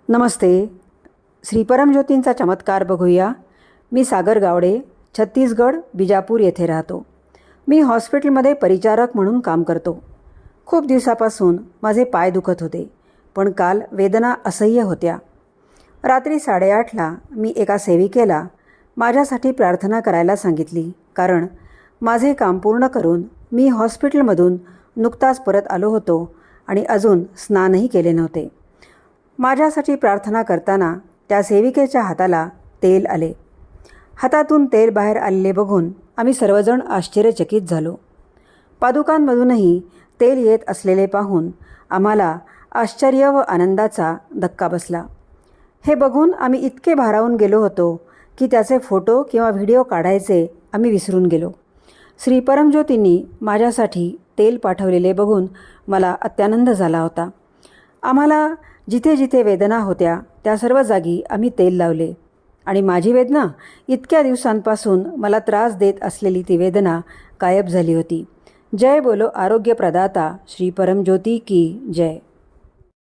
नमस्ते. श्री परमज्योतींचा चमत्कार बघूया. मी सागर गावडे, छत्तीसगड, बिजापूर येथे राहतो. मी हॉस्पिटलमध्ये परिचारक म्हणून काम करतो. खूप दिवसापासून माझे पाय दुखत होते, पण काल वेदना असह्य होत्या. रात्री 8:30ला मी एका सेविकेला माझ्यासाठी प्रार्थना करायला सांगितली, कारण माझे काम पूर्ण करून मी हॉस्पिटलमधून नुकताच परत आलो होतो आणि अजून स्नानही केले नव्हते. माझ्यासाठी प्रार्थना करताना त्या सेविकेच्या हाताला तेल आले. हातातून तेल बाहेर आलेले बघून आम्ही सर्वजण आश्चर्यचकित झालो. पादुकांमधूनही तेल येत असलेले पाहून आम्हाला आश्चर्य व आनंदाचा धक्का बसला. हे बघून आम्ही इतके भारावून गेलो होतो की त्याचे फोटो किंवा व्हिडिओ काढायचे आम्ही विसरून गेलो. श्री परमज्योतींनी माझ्यासाठी तेल पाठवलेले बघून मला अत्यानंद झाला होता. आम्हाला जिथे जिथे वेदना होत्या त्या सर्व जागी आम्ही तेल लावले आणि माझी वेदना, इतक्या दिवसांपासून मला त्रास देत असलेली ती वेदना गायब झाली होती. जय बोलो आरोग्य प्रदाता श्री परमज्योती की जय.